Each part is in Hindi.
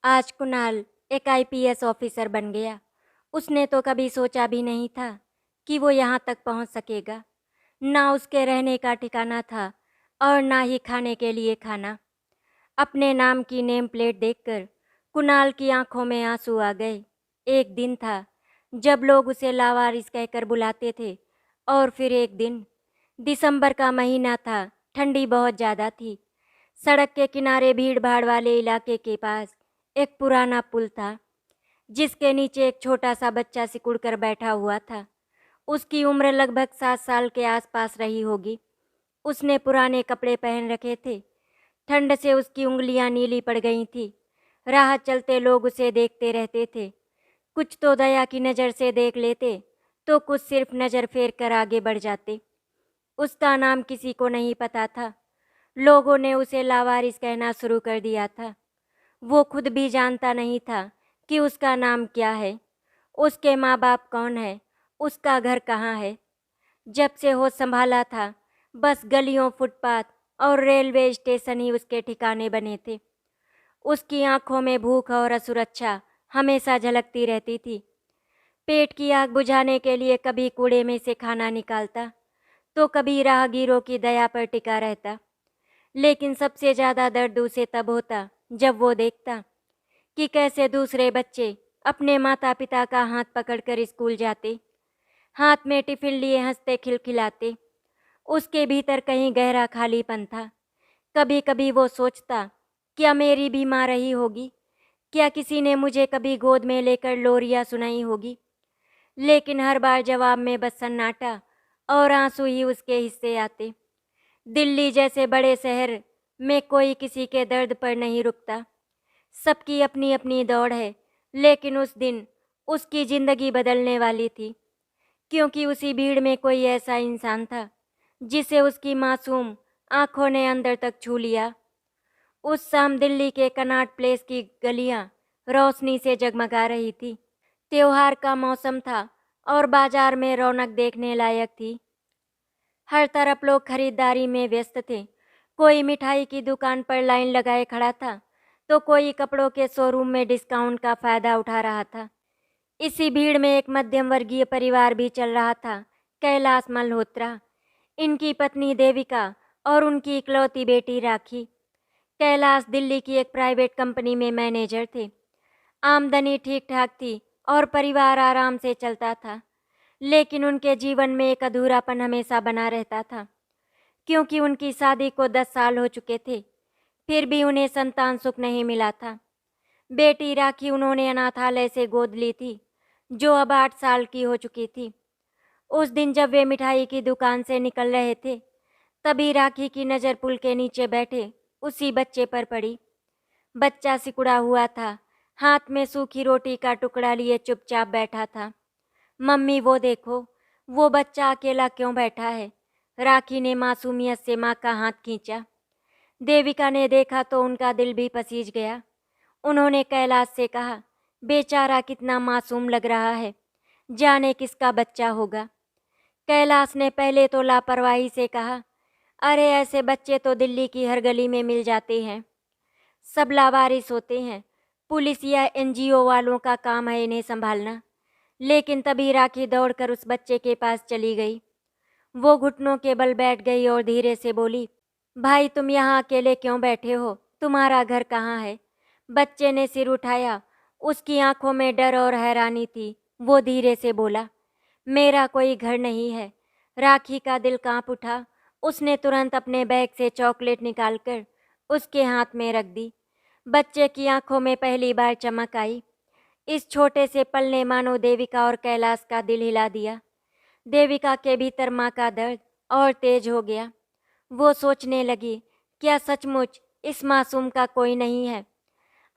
आज कुणाल एक आईपीएस ऑफिसर बन गया। उसने तो कभी सोचा भी नहीं था कि वो यहाँ तक पहुँच सकेगा। ना उसके रहने का ठिकाना था और ना ही खाने के लिए खाना। अपने नाम की नेम प्लेट देखकर कुणाल की आंखों में आंसू आ गए। एक दिन था जब लोग उसे लावारिस कहकर बुलाते थे, और फिर एक दिन दिसंबर का महीना था। ठंडी बहुत ज़्यादा थी। सड़क के किनारे भीड़ भाड़ वाले इलाके के पास एक पुराना पुल था, जिसके नीचे एक छोटा सा बच्चा सिकुड़ कर बैठा हुआ था। उसकी उम्र लगभग 7 साल के आसपास रही होगी। उसने पुराने कपड़े पहन रखे थे। ठंड से उसकी उंगलियां नीली पड़ गई थी। राह चलते लोग उसे देखते रहते थे। कुछ तो दया की नज़र से देख लेते, तो कुछ सिर्फ नज़र फेर कर आगे बढ़ जाते। उसका नाम किसी को नहीं पता था। लोगों ने उसे लावारिस कहना शुरू कर दिया था। वो खुद भी जानता नहीं था कि उसका नाम क्या है, उसके माँ बाप कौन है, उसका घर कहाँ है। जब से होश संभाला था, बस गलियों, फुटपाथ और रेलवे स्टेशन ही उसके ठिकाने बने थे। उसकी आंखों में भूख और असुरक्षा हमेशा झलकती रहती थी। पेट की आग बुझाने के लिए कभी कूड़े में से खाना निकालता, तो कभी राहगीरों की दया पर टिका रहता। लेकिन सबसे ज़्यादा दर्द उसे तब होता जब वो देखता कि कैसे दूसरे बच्चे अपने माता पिता का हाथ पकड़कर स्कूल जाते, हाथ में टिफिन लिए हंसते खिलखिलाते। उसके भीतर कहीं गहरा खालीपन था। कभी कभी वो सोचता, क्या मेरी भी माँ रही होगी? क्या किसी ने मुझे कभी गोद में लेकर लोरियाँ सुनाई होगी? लेकिन हर बार जवाब में बस सन्नाटा और आंसू ही उसके हिस्से आते। दिल्ली जैसे बड़े शहर में कोई किसी के दर्द पर नहीं रुकता। सबकी अपनी अपनी दौड़ है। लेकिन उस दिन उसकी ज़िंदगी बदलने वाली थी, क्योंकि उसी भीड़ में कोई ऐसा इंसान था जिसे उसकी मासूम आंखों ने अंदर तक छू लिया। उस शाम दिल्ली के कनॉट प्लेस की गलियां रोशनी से जगमगा रही थी। त्योहार का मौसम था और बाजार में रौनक देखने लायक थी। हर तरफ लोग खरीदारी में व्यस्त थे। कोई मिठाई की दुकान पर लाइन लगाए खड़ा था, तो कोई कपड़ों के शोरूम में डिस्काउंट का फायदा उठा रहा था। इसी भीड़ में एक मध्यम वर्गीय परिवार भी चल रहा था, कैलाश मल्होत्रा, इनकी पत्नी देविका और उनकी इकलौती बेटी राखी। कैलाश दिल्ली की एक प्राइवेट कंपनी में मैनेजर थे। आमदनी ठीक ठाक थी और परिवार आराम से चलता था। लेकिन उनके जीवन में एक अधूरापन हमेशा बना रहता था, क्योंकि उनकी शादी को 10 साल हो चुके थे, फिर भी उन्हें संतान सुख नहीं मिला था। बेटी राखी उन्होंने अनाथालय से गोद ली थी, जो अब 8 साल की हो चुकी थी। उस दिन जब वे मिठाई की दुकान से निकल रहे थे, तभी राखी की नज़र पुल के नीचे बैठे उसी बच्चे पर पड़ी। बच्चा सिकुड़ा हुआ था, हाथ में सूखी रोटी का टुकड़ा लिए चुपचाप बैठा था। मम्मी वो देखो, वो बच्चा अकेला क्यों बैठा है? राखी ने मासूमियत से माँ का हाथ खींचा। देविका ने देखा तो उनका दिल भी पसीज गया। उन्होंने कैलाश से कहा, बेचारा कितना मासूम लग रहा है, जाने किसका बच्चा होगा। कैलाश ने पहले तो लापरवाही से कहा, अरे ऐसे बच्चे तो दिल्ली की हर गली में मिल जाते हैं, सब लावारिस होते हैं, पुलिस या एनजीओ वालों का काम है इन्हें संभालना। लेकिन तभी राखी दौड़कर उस बच्चे के पास चली गई। वो घुटनों के बल बैठ गई और धीरे से बोली, भाई तुम यहाँ अकेले क्यों बैठे हो? तुम्हारा घर कहाँ है? बच्चे ने सिर उठाया। उसकी आंखों में डर और हैरानी थी। वो धीरे से बोला, मेरा कोई घर नहीं है। राखी का दिल कांप उठा। उसने तुरंत अपने बैग से चॉकलेट निकालकर उसके हाथ में रख दी। बच्चे की आंखों में पहली बार चमक आई। इस छोटे से पल ने मानो देविका और कैलाश का दिल हिला दिया। देविका के भीतर माँ का दर्द और तेज हो गया। वो सोचने लगी, क्या सचमुच इस मासूम का कोई नहीं है?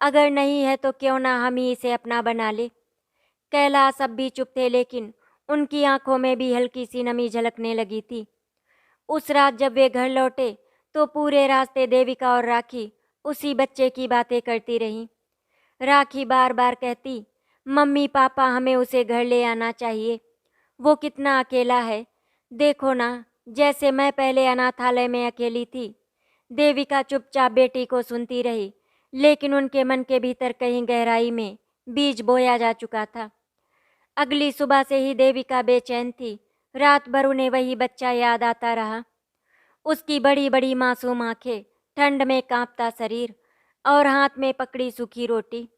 अगर नहीं है तो क्यों ना हम ही इसे अपना बना ले। कैलाश अब भी चुप थे, लेकिन उनकी आंखों में भी हल्की सी नमी झलकने लगी थी। उस रात जब वे घर लौटे, तो पूरे रास्ते देविका और राखी उसी बच्चे की बातें करती रहीं। राखी बार बार कहती, मम्मी पापा हमें उसे घर ले आना चाहिए, वो कितना अकेला है। देखो ना, जैसे मैं पहले अनाथालय में अकेली थी। देविका चुपचाप बेटी को सुनती रही, लेकिन उनके मन के भीतर कहीं गहराई में बीज बोया जा चुका था। अगली सुबह से ही देविका बेचैन थी। रात भर उन्हें वही बच्चा याद आता रहा। उसकी बड़ी बड़ी मासूम आंखें, ठंड में कांपता शरीर और हाथ में पकड़ी सूखी रोटी।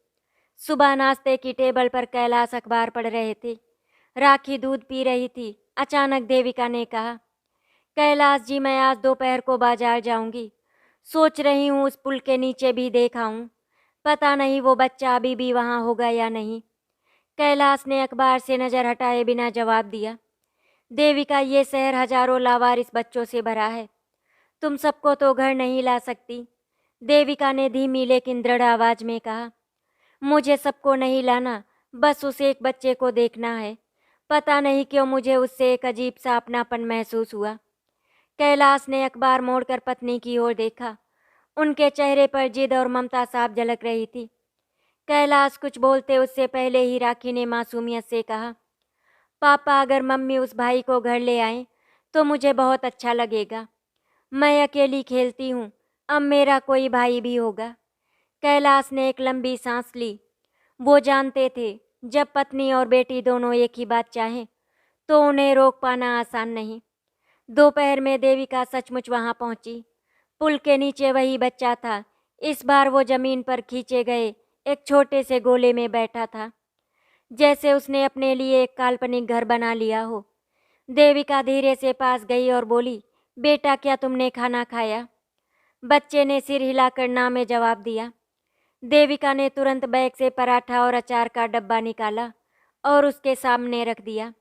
सुबह नाश्ते की टेबल पर कैलाश अखबार पढ़ रहे थे। राखी दूध पी रही थी। अचानक देविका ने कहा, कैलाश जी, मैं आज दोपहर को बाजार जाऊंगी। सोच रही हूँ उस पुल के नीचे भी देख आऊं। पता नहीं वो बच्चा अभी भी वहाँ होगा या नहीं। कैलाश ने अखबार से नजर हटाए बिना जवाब दिया। देविका, ये शहर हजारों लावारिस बच्चों से भरा है। तुम सबको तो घर नहीं ला सकती। देविका ने धीमी लेकिन दृढ़ आवाज में कहा, मुझे सबको नहीं लाना, बस उस एक बच्चे को देखना है। पता नहीं क्यों मुझे उससे एक अजीब सा अपनापन महसूस हुआ। कैलाश ने अखबार मोड़कर पत्नी की ओर देखा। उनके चेहरे पर जिद और ममता साफ झलक रही थी। कैलाश कुछ बोलते उससे पहले ही राखी ने मासूमियत से कहा, पापा, अगर मम्मी उस भाई को घर ले आए तो मुझे बहुत अच्छा लगेगा। मैं अकेली खेलती हूँ, अब मेरा कोई भाई भी होगा। कैलाश ने एक लंबी सांस ली। वो जानते थे जब पत्नी और बेटी दोनों एक ही बात चाहें तो उन्हें रोक पाना आसान नहीं। दोपहर में देविका सचमुच वहां पहुंची। पुल के नीचे वही बच्चा था। इस बार वो जमीन पर खींचे गए एक छोटे से गोले में बैठा था, जैसे उसने अपने लिए एक काल्पनिक घर बना लिया हो। देविका धीरे से पास गई और बोली, बेटा, क्या तुमने खाना खाया? बच्चे ने सिर हिलाकर ना में जवाब दिया। देविका ने तुरंत बैग से पराठा और अचार का डब्बा निकाला और उसके सामने रख दिया।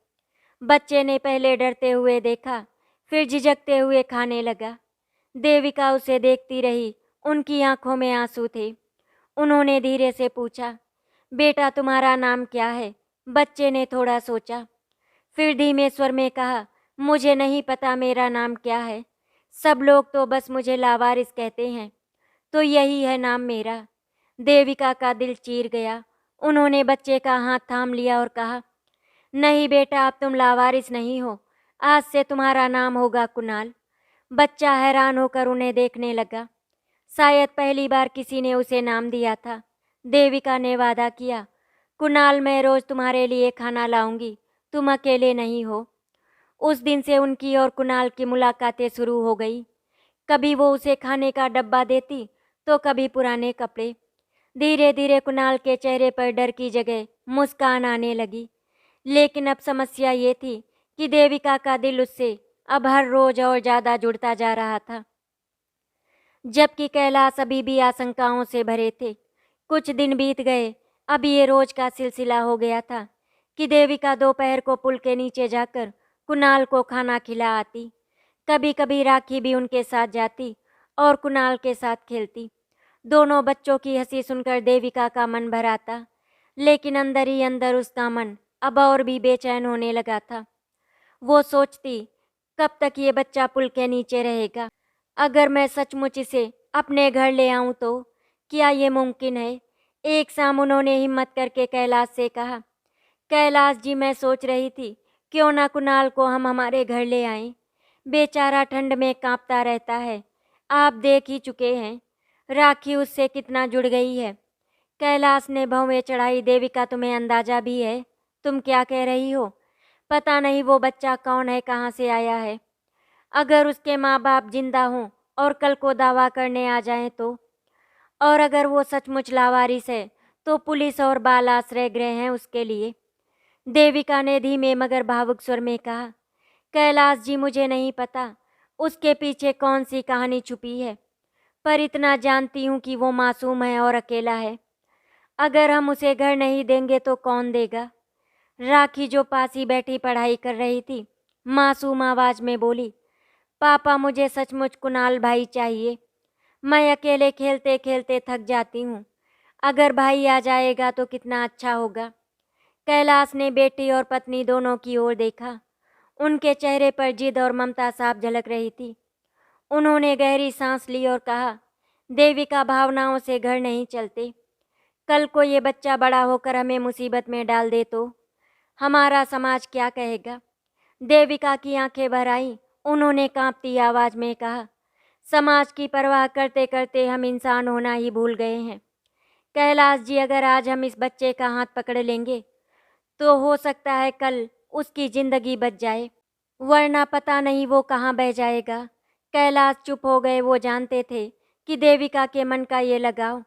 बच्चे ने पहले डरते हुए देखा, फिर झिझकते हुए खाने लगा। देविका उसे देखती रही। उनकी आंखों में आंसू थे। उन्होंने धीरे से पूछा, बेटा, तुम्हारा नाम क्या है? बच्चे ने थोड़ा सोचा, फिर धीमे स्वर में कहा, मुझे नहीं पता मेरा नाम क्या है। सब लोग तो बस मुझे लावारिस कहते हैं, तो यही है नाम मेरा। देविका का दिल चीर गया। उन्होंने बच्चे का हाथ थाम लिया और कहा, नहीं बेटा, अब तुम लावारिस नहीं हो। आज से तुम्हारा नाम होगा कुणाल। बच्चा हैरान होकर उन्हें देखने लगा। शायद पहली बार किसी ने उसे नाम दिया था। देविका ने वादा किया, कुणाल, मैं रोज तुम्हारे लिए खाना लाऊंगी, तुम अकेले नहीं हो। उस दिन से उनकी और कुणाल की मुलाकातें शुरू हो गई। कभी वो उसे खाने का डब्बा देती तो कभी पुराने कपड़े। धीरे धीरे कुणाल के चेहरे पर डर की जगह मुस्कान आने लगी। लेकिन अब समस्या ये थी कि देविका का दिल उससे अब हर रोज और ज्यादा जुड़ता जा रहा था, जबकि कैलाश अभी भी आशंकाओं से भरे थे। कुछ दिन बीत गए। अब ये रोज का सिलसिला हो गया था कि देविका दोपहर को पुल के नीचे जाकर कुणाल को खाना खिला आती। कभी कभी राखी भी उनके साथ जाती और कुणाल के साथ खेलती। दोनों बच्चों की हंसी सुनकर देविका का मन भर आता, लेकिन अंदर ही अंदर उसका मन अब और भी बेचैन होने लगा था। वो सोचती, कब तक ये बच्चा पुल के नीचे रहेगा? अगर मैं सचमुच इसे अपने घर ले आऊं तो क्या ये मुमकिन है? एक शाम उन्होंने हिम्मत करके कैलाश से कहा, कैलाश जी, मैं सोच रही थी क्यों ना कुणाल को हम हमारे घर ले आएं। बेचारा ठंड में कांपता रहता है। आप देख ही चुके हैं राखी उससे कितना जुड़ गई है। कैलाश ने भौवें चढ़ाई। देविका, तुम्हें अंदाजा भी है तुम क्या कह रही हो? पता नहीं वो बच्चा कौन है, कहाँ से आया है। अगर उसके माँ बाप जिंदा हों और कल को दावा करने आ जाएं तो? और अगर वो सचमुच लावारिस है तो पुलिस और बाल आश्रय गृह हैं उसके लिए। देविका ने धीमे मगर भावुक स्वर में कहा, कैलाश जी, मुझे नहीं पता उसके पीछे कौन सी कहानी छुपी है, पर इतना जानती हूँ कि वो मासूम है और अकेला है। अगर हम उसे घर नहीं देंगे तो कौन देगा? राखी, जो पास ही बैठी पढ़ाई कर रही थी, मासूम आवाज में बोली, पापा, मुझे सचमुच कुणाल भाई चाहिए। मैं अकेले खेलते खेलते थक जाती हूँ। अगर भाई आ जाएगा तो कितना अच्छा होगा। कैलाश ने बेटी और पत्नी दोनों की ओर देखा। उनके चेहरे पर जिद और ममता साफ झलक रही थी। उन्होंने गहरी सांस ली और कहा, देविका, भावनाओं से घर नहीं चलते। कल को ये बच्चा बड़ा होकर हमें मुसीबत में डाल दे तो हमारा समाज क्या कहेगा? देविका की आंखें भर आईं। उन्होंने कांपती आवाज में कहा, समाज की परवाह करते करते हम इंसान होना ही भूल गए हैं। कैलाश जी, अगर आज हम इस बच्चे का हाथ पकड़ लेंगे तो हो सकता है कल उसकी जिंदगी बच जाए, वरना पता नहीं वो कहाँ बह जाएगा। कैलाश चुप हो गए। वो जानते थे कि देविका के मन का ये लगाव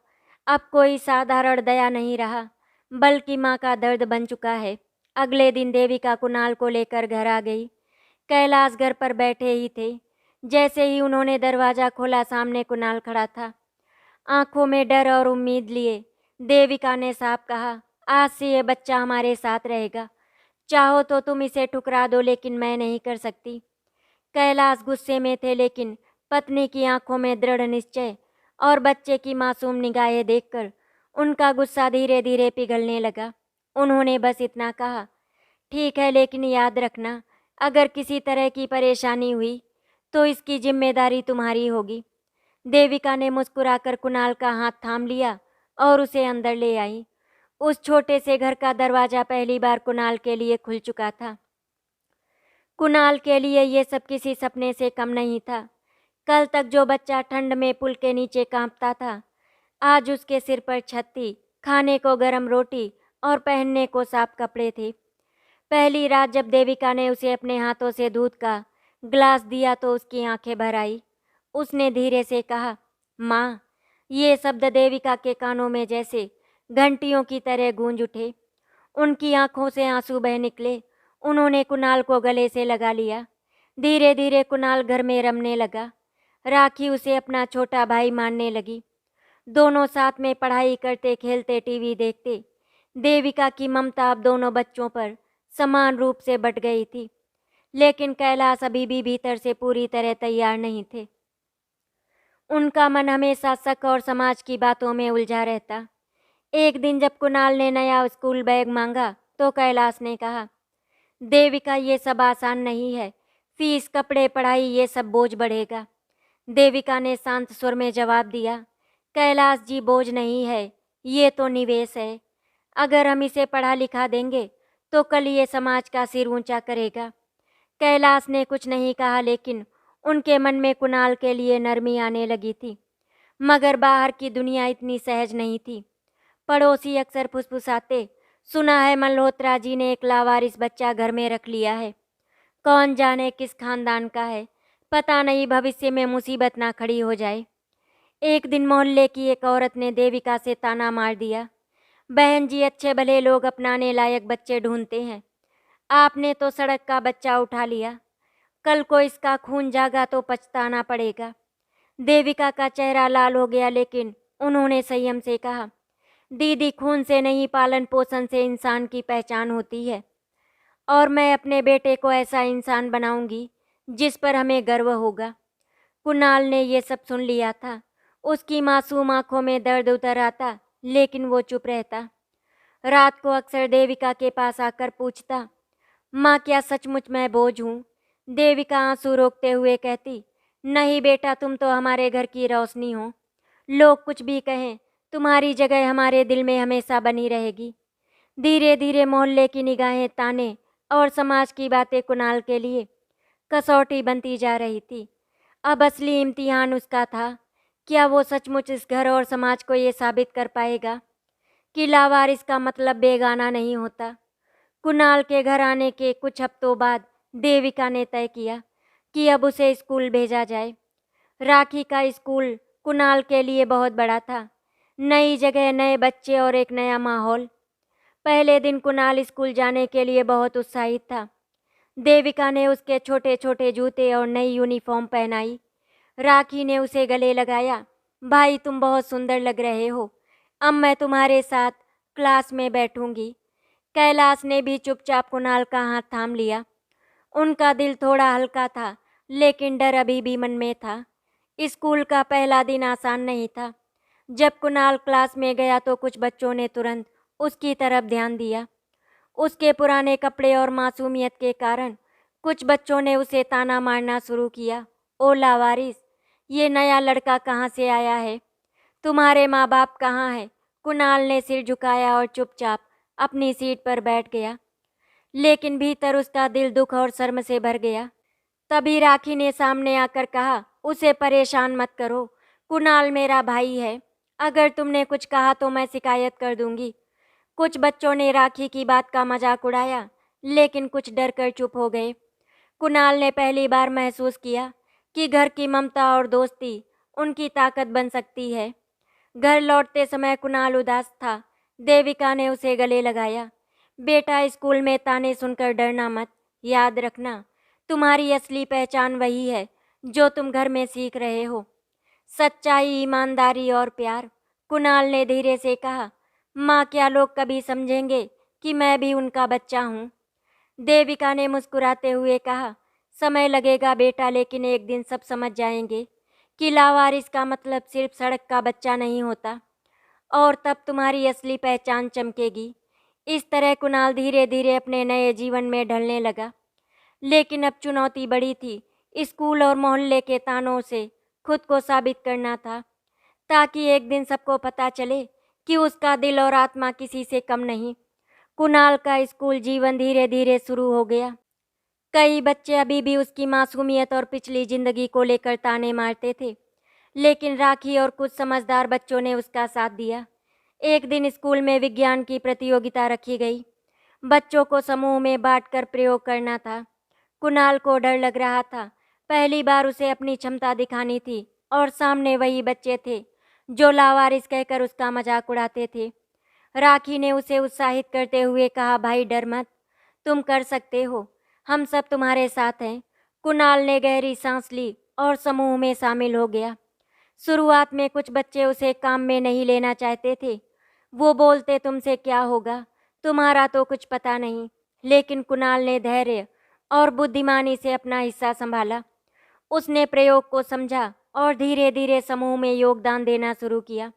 अब कोई साधारण दया नहीं रहा, बल्कि माँ का दर्द बन चुका है। अगले दिन देविका कुणाल को लेकर घर आ गई। कैलाश घर पर बैठे ही थे। जैसे ही उन्होंने दरवाज़ा खोला, सामने कुणाल खड़ा था, आंखों में डर और उम्मीद लिए। देविका ने साफ कहा, आज से ये बच्चा हमारे साथ रहेगा। चाहो तो तुम इसे ठुकरा दो, लेकिन मैं नहीं कर सकती। कैलाश गुस्से में थे, लेकिन पत्नी की आंखों में दृढ़ निश्चय और बच्चे की मासूम निगाहें देखकर उनका गुस्सा धीरे धीरे पिघलने लगा। उन्होंने बस इतना कहा, ठीक है, लेकिन याद रखना, अगर किसी तरह की परेशानी हुई तो इसकी जिम्मेदारी तुम्हारी होगी। देविका ने मुस्कुराकर कुणाल का हाथ थाम लिया और उसे अंदर ले आई। उस छोटे से घर का दरवाजा पहली बार कुणाल के लिए खुल चुका था। कुणाल के लिए ये सब किसी सपने से कम नहीं था। कल तक जो बच्चा ठंड में पुल के नीचे कांपता था, आज उसके सिर पर छत थी, खाने को गर्म रोटी और पहनने को साफ कपड़े थे। पहली रात जब देविका ने उसे अपने हाथों से दूध का ग्लास दिया तो उसकी आंखें भर आई। उसने धीरे से कहा, माँ। ये शब्द देविका के कानों में जैसे घंटियों की तरह गूंज उठे। उनकी आंखों से आंसू बह निकले। उन्होंने कुणाल को गले से लगा लिया। धीरे धीरे कुणाल घर में रमने लगा। राखी उसे अपना छोटा भाई मानने लगी। दोनों साथ में पढ़ाई करते, खेलते, टीवी देखते। देविका की ममता अब दोनों बच्चों पर समान रूप से बट गई थी। लेकिन कैलाश अभी भी भीतर से पूरी तरह तैयार नहीं थे। उनका मन हमेशा शक और समाज की बातों में उलझा रहता। एक दिन जब कुणाल ने नया स्कूल बैग मांगा तो कैलाश ने कहा, देविका, ये सब आसान नहीं है। फीस, कपड़े, पढ़ाई, ये सब बोझ बढ़ेगा। देविका ने शांत स्वर में जवाब दिया, कैलाश जी, बोझ नहीं है, ये तो निवेश है। अगर हम इसे पढ़ा लिखा देंगे तो कल ये समाज का सिर ऊंचा करेगा। कैलाश ने कुछ नहीं कहा, लेकिन उनके मन में कुणाल के लिए नरमी आने लगी थी। मगर बाहर की दुनिया इतनी सहज नहीं थी। पड़ोसी अक्सर फुसफुसाते, सुना है मल्होत्रा जी ने एक लावारिस बच्चा घर में रख लिया है। कौन जाने किस खानदान का है, पता नहीं भविष्य में मुसीबत ना खड़ी हो जाए। एक दिन मोहल्ले की एक औरत ने देविका से ताना मार दिया, बहन जी, अच्छे भले लोग अपनाने लायक बच्चे ढूंढते हैं, आपने तो सड़क का बच्चा उठा लिया। कल को इसका खून जागा तो पछताना पड़ेगा। देविका का चेहरा लाल हो गया, लेकिन उन्होंने संयम से कहा, दीदी, खून से नहीं, पालन पोषण से इंसान की पहचान होती है, और मैं अपने बेटे को ऐसा इंसान बनाऊंगी जिस पर हमें गर्व होगा। कुणाल ने ये सब सुन लिया था। उसकी मासूम आंखों में दर्द उतर आता, लेकिन वो चुप रहता। रात को अक्सर देविका के पास आकर पूछता, माँ, क्या सचमुच मैं बोझ हूँ? देविका आंसू रोकते हुए कहती, नहीं बेटा, तुम तो हमारे घर की रोशनी हो। लोग कुछ भी कहें, तुम्हारी जगह हमारे दिल में हमेशा बनी रहेगी। धीरे धीरे मोहल्ले की निगाहें, ताने और समाज की बातें कुणाल के लिए कसौटी बनती जा रही थी। अब असली इम्तिहान उसका था। क्या वो सचमुच इस घर और समाज को ये साबित कर पाएगा कि लावारिस का मतलब बेगाना नहीं होता? कुणाल के घर आने के कुछ हफ्तों बाद देविका ने तय किया कि अब उसे स्कूल भेजा जाए। राखी का स्कूल कुणाल के लिए बहुत बड़ा था। नई जगह, नए बच्चे और एक नया माहौल। पहले दिन कुणाल स्कूल जाने के लिए बहुत उत्साहित था। देविका ने उसके छोटे छोटे जूते और नई यूनिफॉर्म पहनाई। राखी ने उसे गले लगाया, भाई, तुम बहुत सुंदर लग रहे हो, अब मैं तुम्हारे साथ क्लास में बैठूंगी। कैलाश ने भी चुपचाप कुणाल का हाथ थाम लिया। उनका दिल थोड़ा हल्का था, लेकिन डर अभी भी मन में था। स्कूल का पहला दिन आसान नहीं था। जब कुणाल क्लास में गया तो कुछ बच्चों ने तुरंत उसकी तरफ ध्यान दिया। उसके पुराने कपड़े और मासूमियत के कारण कुछ बच्चों ने उसे ताना मारना शुरू किया, ओ लावारिस, ये नया लड़का कहाँ से आया है? तुम्हारे माँ बाप कहाँ हैं? कुणाल ने सिर झुकाया और चुपचाप अपनी सीट पर बैठ गया, लेकिन भीतर उसका दिल दुख और शर्म से भर गया। तभी राखी ने सामने आकर कहा, उसे परेशान मत करो। कुणाल मेरा भाई है। अगर तुमने कुछ कहा तो मैं शिकायत कर दूंगी। कुछ बच्चों ने राखी की बात का मजाक उड़ाया, लेकिन कुछ डर कर चुप हो गए। कुणाल ने पहली बार महसूस किया कि घर की ममता और दोस्ती उनकी ताकत बन सकती है। घर लौटते समय कुणाल उदास था। देविका ने उसे गले लगाया। बेटा, स्कूल में ताने सुनकर डरना मत। याद रखना, तुम्हारी असली पहचान वही है जो तुम घर में सीख रहे हो। सच्चाई, ईमानदारी और प्यार। कुणाल ने धीरे से कहा, माँ, क्या लोग कभी समझेंगे कि मैं भी उनका बच्चा हूँ? देविका ने मुस्कुराते हुए कहा, समय लगेगा बेटा, लेकिन एक दिन सब समझ जाएंगे कि लावारिस का मतलब सिर्फ सड़क का बच्चा नहीं होता, और तब तुम्हारी असली पहचान चमकेगी। इस तरह कुणाल धीरे धीरे अपने नए जीवन में ढलने लगा। लेकिन अब चुनौती बड़ी थी। स्कूल और मोहल्ले के तानों से खुद को साबित करना था, ताकि एक दिन सबको पता चले कि उसका दिल और आत्मा किसी से कम नहीं। कुणाल का स्कूल जीवन धीरे धीरे शुरू हो गया। कई बच्चे अभी भी उसकी मासूमियत और पिछली जिंदगी को लेकर ताने मारते थे, लेकिन राखी और कुछ समझदार बच्चों ने उसका साथ दिया। एक दिन स्कूल में विज्ञान की प्रतियोगिता रखी गई। बच्चों को समूह में बांटकर प्रयोग करना था। कुणाल को डर लग रहा था। पहली बार उसे अपनी क्षमता दिखानी थी, और सामने वही बच्चे थे जो लावारिस कहकर उसका मजाक उड़ाते थे। राखी ने उसे उत्साहित करते हुए कहा, भाई डर मत, तुम कर सकते हो, हम सब तुम्हारे साथ हैं। कुणाल ने गहरी सांस ली और समूह में शामिल हो गया। शुरुआत में कुछ बच्चे उसे काम में नहीं लेना चाहते थे। वो बोलते, तुमसे क्या होगा, तुम्हारा तो कुछ पता नहीं। लेकिन कुणाल ने धैर्य और बुद्धिमानी से अपना हिस्सा संभाला। उसने प्रयोग को समझा और धीरे धीरे समूह में योगदान देना शुरू किया।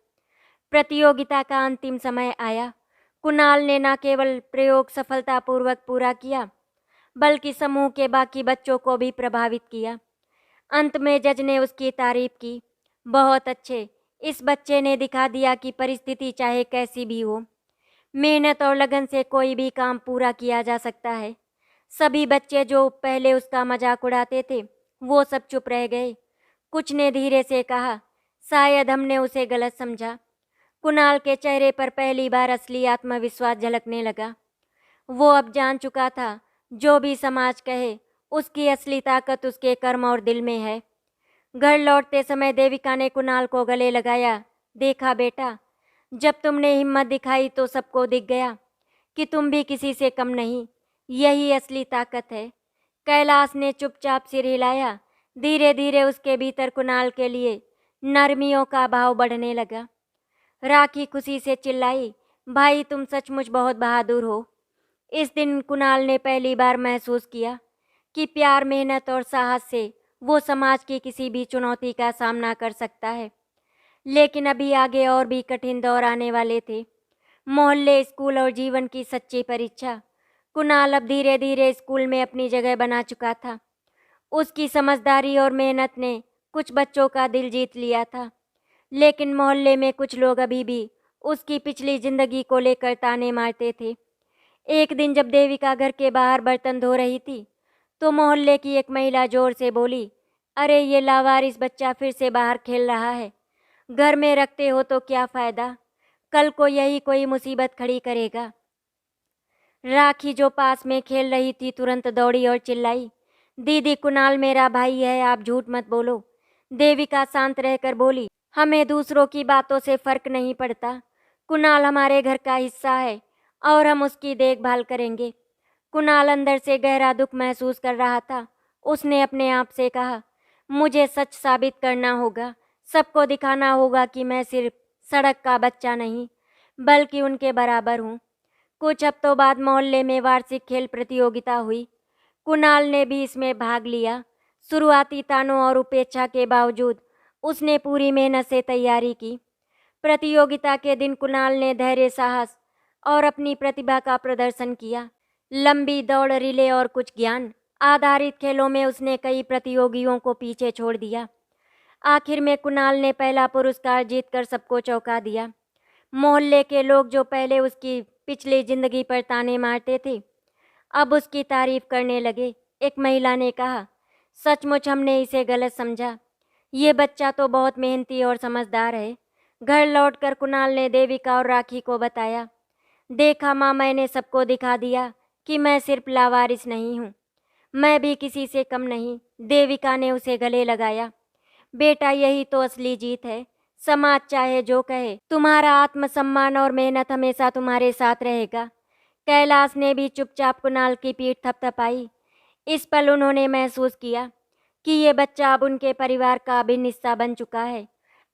प्रतियोगिता का अंतिम समय आया। कुणाल ने न केवल प्रयोग सफलतापूर्वक पूरा किया, बल्कि समूह के बाकी बच्चों को भी प्रभावित किया। अंत में जज ने उसकी तारीफ की। बहुत अच्छे, इस बच्चे ने दिखा दिया कि परिस्थिति चाहे कैसी भी हो, मेहनत और लगन से कोई भी काम पूरा किया जा सकता है। सभी बच्चे जो पहले उसका मजाक उड़ाते थे, वो सब चुप रह गए। कुछ ने धीरे से कहा, शायद हमने उसे गलत समझा। कुणाल के चेहरे पर पहली बार असली आत्मविश्वास झलकने लगा। वो अब जान चुका था, जो भी समाज कहे, उसकी असली ताकत उसके कर्म और दिल में है। घर लौटते समय देविका ने कुणाल को गले लगाया। देखा बेटा, जब तुमने हिम्मत दिखाई तो सबको दिख गया कि तुम भी किसी से कम नहीं। यही असली ताकत है। कैलाश ने चुपचाप सिर हिलाया। धीरे धीरे उसके भीतर कुणाल के लिए नरमियों का भाव बढ़ने लगा। राखी खुशी से चिल्लाई, भाई तुम सचमुच बहुत बहादुर हो। इस दिन कुणाल ने पहली बार महसूस किया कि प्यार, मेहनत और साहस से वो समाज की किसी भी चुनौती का सामना कर सकता है। लेकिन अभी आगे और भी कठिन दौर आने वाले थे। मोहल्ले, स्कूल और जीवन की सच्ची परीक्षा। कुणाल अब धीरे धीरे स्कूल में अपनी जगह बना चुका था। उसकी समझदारी और मेहनत ने कुछ बच्चों का दिल जीत लिया था, लेकिन मोहल्ले में कुछ लोग अभी भी उसकी पिछली जिंदगी को लेकर ताने मारते थे। एक दिन जब देविका घर के बाहर बर्तन धो रही थी, तो मोहल्ले की एक महिला जोर से बोली, अरे ये लावारिस बच्चा फिर से बाहर खेल रहा है। घर में रखते हो तो क्या फ़ायदा, कल को यही कोई मुसीबत खड़ी करेगा। राखी जो पास में खेल रही थी तुरंत दौड़ी और चिल्लाई, दीदी कुणाल मेरा भाई है, आप झूठ मत बोलो। देविका शांत रहकर बोली, हमें दूसरों की बातों से फर्क नहीं पड़ता। कुणाल हमारे घर का हिस्सा है और हम उसकी देखभाल करेंगे। कुणाल अंदर से गहरा दुख महसूस कर रहा था। उसने अपने आप से कहा, मुझे सच साबित करना होगा, सबको दिखाना होगा कि मैं सिर्फ सड़क का बच्चा नहीं, बल्कि उनके बराबर हूँ। कुछ हफ्तों बाद मोहल्ले में वार्षिक खेल प्रतियोगिता हुई। कुणाल ने भी इसमें भाग लिया। शुरुआती तानों और उपेक्षा के बावजूद उसने पूरी मेहनत से तैयारी की। प्रतियोगिता के दिन कुणाल ने धैर्य, साहस और अपनी प्रतिभा का प्रदर्शन किया। लंबी दौड़, रिले और कुछ ज्ञान आधारित खेलों में उसने कई प्रतियोगियों को पीछे छोड़ दिया। आखिर में कुणाल ने पहला पुरस्कार जीतकर सबको चौंका दिया। मोहल्ले के लोग जो पहले उसकी पिछली जिंदगी पर ताने मारते थे, अब उसकी तारीफ करने लगे। एक महिला ने कहा, सचमुच हमने इसे गलत समझा। ये बच्चा तो बहुत मेहनती और समझदार है। घर लौटकर कुणाल ने देविका और राखी को बताया, देखा माँ, मैंने सबको दिखा दिया कि मैं सिर्फ लावारिस नहीं हूँ, मैं भी किसी से कम नहीं। देविका ने उसे गले लगाया। बेटा, यही तो असली जीत है। समाज चाहे जो कहे, तुम्हारा आत्मसम्मान और मेहनत हमेशा तुम्हारे साथ रहेगा। कैलाश ने भी चुपचाप कुणाल की पीठ थपथपाई। इस पल उन्होंने महसूस किया कि ये बच्चा अब उनके परिवार का अभिन्न हिस्सा बन चुका है।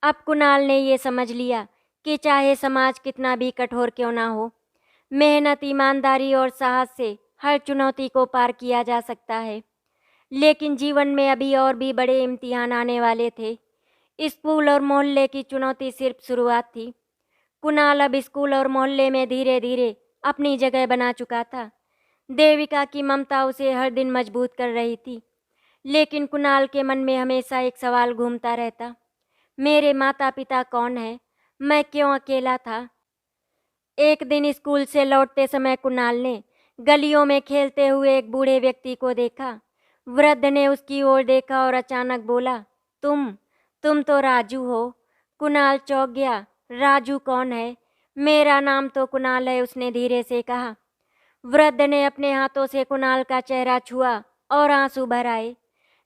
अब कुणाल ने ये समझ लिया कि चाहे समाज कितना भी कठोर क्यों ना हो, मेहनत, ईमानदारी और साहस से हर चुनौती को पार किया जा सकता है। लेकिन जीवन में अभी और भी बड़े इम्तिहान आने वाले थे। स्कूल और मोहल्ले की चुनौती सिर्फ शुरुआत थी। कुणाल अब स्कूल और मोहल्ले में धीरे धीरे अपनी जगह बना चुका था। देविका की ममता उसे हर दिन मजबूत कर रही थी, लेकिन कुणाल के मन में हमेशा एक सवाल घूमता रहता, मेरे माता पिता कौन है, मैं क्यों अकेला था। एक दिन स्कूल से लौटते समय कुणाल ने गलियों में खेलते हुए एक बूढ़े व्यक्ति को देखा। वृद्ध ने उसकी ओर देखा और अचानक बोला, तुम तो राजू हो। कुणाल चौंक गया। राजू कौन है? मेरा नाम तो कुणाल है, उसने धीरे से कहा। वृद्ध ने अपने हाथों से कुणाल का चेहरा छुआ और आंसू भर आए।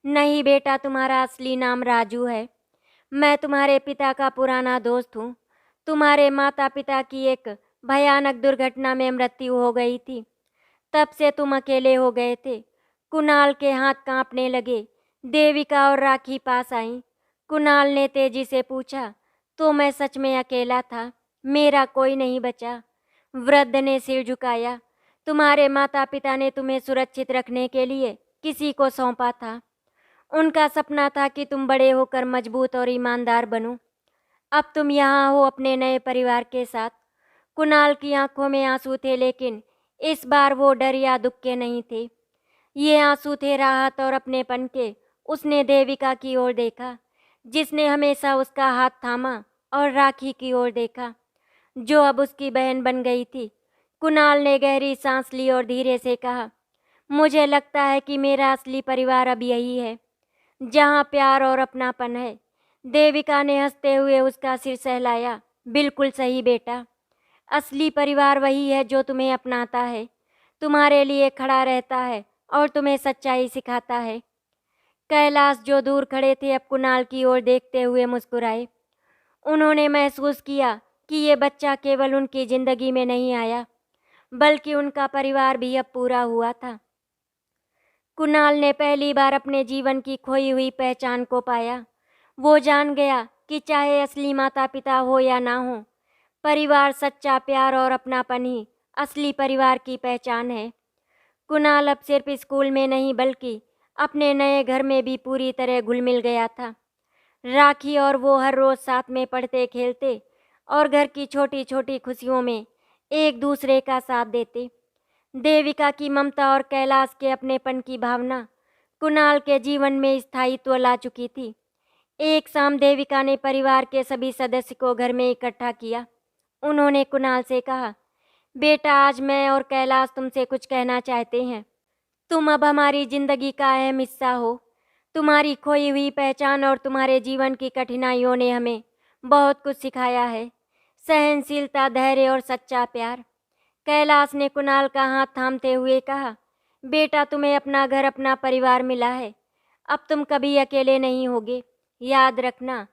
नहीं बेटा, तुम्हारा असली नाम राजू है। मैं तुम्हारे पिता का पुराना दोस्त हूँ। तुम्हारे माता पिता की एक भयानक दुर्घटना में मृत्यु हो गई थी, तब से तुम अकेले हो गए थे। कुणाल के हाथ कांपने लगे। देविका और राखी पास आईं। कुणाल ने तेजी से पूछा, तो मैं सच में अकेला था? मेरा कोई नहीं बचा। वृद्ध ने सिर झुकाया। तुम्हारे माता पिता ने तुम्हें सुरक्षित रखने के लिए किसी को सौंपा था। उनका सपना था कि तुम बड़े होकर मजबूत और ईमानदार बनो। अब तुम यहाँ हो अपने नए परिवार के साथ। कुणाल की आंखों में आंसू थे, लेकिन इस बार वो डर या दुख के नहीं थे। ये आंसू थे राहत और अपनेपन के। उसने देविका की ओर देखा, जिसने हमेशा उसका हाथ थामा, और राखी की ओर देखा, जो अब उसकी बहन बन गई थी। कुणाल ने गहरी सांस ली और धीरे से कहा, मुझे लगता है कि मेरा असली परिवार अब यही है, जहाँ प्यार और अपनापन है। देविका ने हंसते हुए उसका सिर सहलाया। बिल्कुल सही बेटा, असली परिवार वही है जो तुम्हें अपनाता है, तुम्हारे लिए खड़ा रहता है और तुम्हें सच्चाई सिखाता है। कैलाश, जो दूर खड़े थे, अब कुणाल की ओर देखते हुए मुस्कुराए। उन्होंने महसूस किया कि ये बच्चा केवल उनकी जिंदगी में नहीं आया, बल्कि उनका परिवार भी अब पूरा हुआ था। कुणाल ने पहली बार अपने जीवन की खोई हुई पहचान को पाया। वो जान गया कि चाहे असली माता पिता हो या ना हो, परिवार, सच्चा प्यार और अपनापन ही असली परिवार की पहचान है। कुणाल अब सिर्फ स्कूल में नहीं, बल्कि अपने नए घर में भी पूरी तरह घुल मिल गया था। राखी और वो हर रोज साथ में पढ़ते खेलते और घर की छोटी छोटी खुशियों में एक दूसरे का साथ देते। देविका की ममता और कैलाश के अपनेपन की भावना कुणाल के जीवन में स्थायित्व ला चुकी थी। एक शाम देविका ने परिवार के सभी सदस्य को घर में इकट्ठा किया। उन्होंने कुणाल से कहा, बेटा, आज मैं और कैलाश तुमसे कुछ कहना चाहते हैं। तुम अब हमारी जिंदगी का अहम हिस्सा हो। तुम्हारी खोई हुई पहचान और तुम्हारे जीवन की कठिनाइयों ने हमें बहुत कुछ सिखाया है। सहनशीलता, धैर्य और सच्चा प्यार। कैलाश ने कुणाल का हाथ थामते हुए कहा, बेटा, तुम्हें अपना घर, अपना परिवार मिला है। अब तुम कभी अकेले नहीं होगे। याद रखना,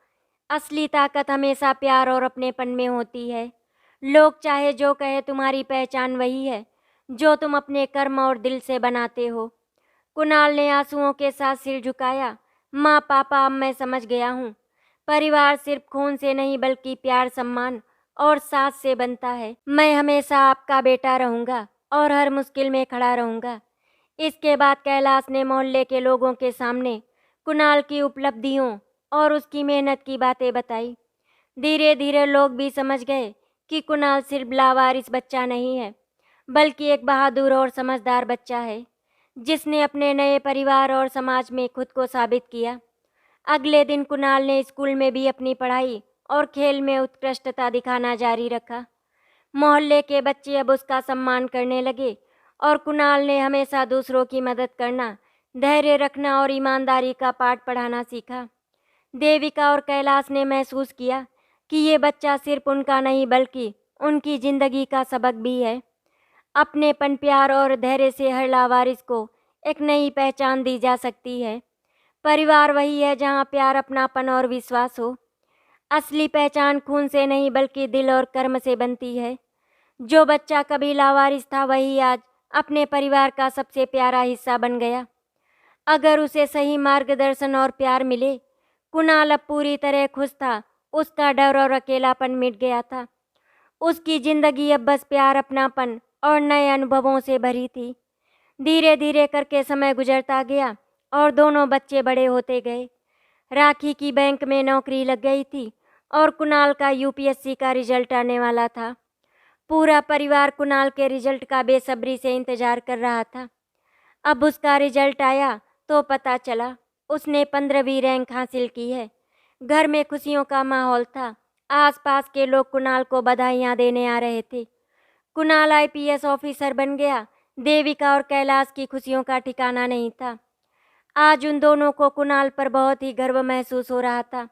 असली ताकत हमेशा प्यार और अपनेपन में होती है। लोग चाहे जो कहे, तुम्हारी पहचान वही है जो तुम अपने कर्म और दिल से बनाते हो। कुणाल ने आंसुओं के साथ सिर झुकाया। माँ, पापा, अब मैं समझ गया हूँ। परिवार सिर्फ खून से नहीं, बल्कि प्यार, सम्मान और साथ से बनता है। मैं हमेशा आपका बेटा रहूँगा और हर मुश्किल में खड़ा रहूँगा। इसके बाद कैलाश ने मोहल्ले के लोगों के सामने कुणाल की उपलब्धियों और उसकी मेहनत की बातें बताई। धीरे धीरे लोग भी समझ गए कि कुणाल सिर्फ लावारिस बच्चा नहीं है, बल्कि एक बहादुर और समझदार बच्चा है, जिसने अपने नए परिवार और समाज में खुद को साबित किया। अगले दिन कुणाल ने स्कूल में भी अपनी पढ़ाई और खेल में उत्कृष्टता दिखाना जारी रखा। मोहल्ले के बच्चे अब उसका सम्मान करने लगे और कुणाल ने हमेशा दूसरों की मदद करना, धैर्य रखना और ईमानदारी का पाठ पढ़ाना सीखा। देविका और कैलाश ने महसूस किया कि ये बच्चा सिर्फ उनका नहीं बल्कि उनकी जिंदगी का सबक भी है। अपनेपन, प्यार और धैर्य से हर लावारिस को एक नई पहचान दी जा सकती है। परिवार वही है जहाँ प्यार, अपनापन और विश्वास हो। असली पहचान खून से नहीं बल्कि दिल और कर्म से बनती है। जो बच्चा कभी लावारिस था वही आज अपने परिवार का सबसे प्यारा हिस्सा बन गया। अगर उसे सही मार्गदर्शन और प्यार मिले। कुणाल अब पूरी तरह खुश था। उसका डर और अकेलापन मिट गया था। उसकी जिंदगी अब बस प्यार, अपनापन और नए अनुभवों से भरी थी। धीरे धीरे करके समय गुजरता गया और दोनों बच्चे बड़े होते गए। राखी की बैंक में नौकरी लग गई थी और कुणाल का यूपीएससी का रिजल्ट आने वाला था। पूरा परिवार कुणाल के रिजल्ट का बेसब्री से इंतजार कर रहा था। अब उसका रिजल्ट आया तो पता चला उसने 15वीं रैंक हासिल की है। घर में खुशियों का माहौल था। आसपास के लोग कुणाल को बधाइयां देने आ रहे थे। कुणाल आईपीएस ऑफिसर बन गया। देविका और कैलाश की खुशियों का ठिकाना नहीं था। आज उन दोनों को कुणाल पर बहुत ही गर्व महसूस हो रहा था।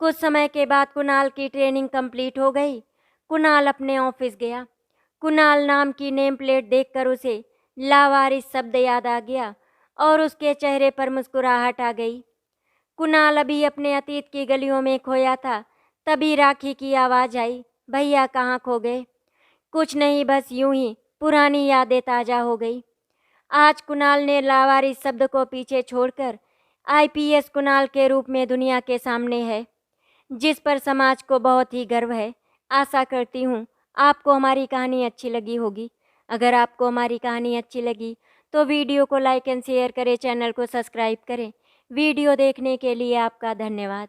कुछ समय के बाद कुणाल की ट्रेनिंग कंप्लीट हो गई। कुणाल अपने ऑफिस गया। कुणाल नाम की नेम प्लेट देखकर उसे लावारिस शब्द याद आ गया और उसके चेहरे पर मुस्कुराहट आ गई। कुणाल अभी अपने अतीत की गलियों में खोया था। तभी राखी की आवाज़ आई, भैया कहाँ खो गए? कुछ नहीं, बस यूं ही पुरानी यादें ताज़ा हो गई। आज कुणाल ने लावारिस शब्द को पीछे छोड़कर आईपीएस कुणाल के रूप में दुनिया के सामने है, जिस पर समाज को बहुत ही गर्व है। आशा करती हूँ आपको हमारी कहानी अच्छी लगी होगी। अगर आपको हमारी कहानी अच्छी लगी तो वीडियो को लाइक एंड शेयर करें, चैनल को सब्सक्राइब करें। वीडियो देखने के लिए आपका धन्यवाद।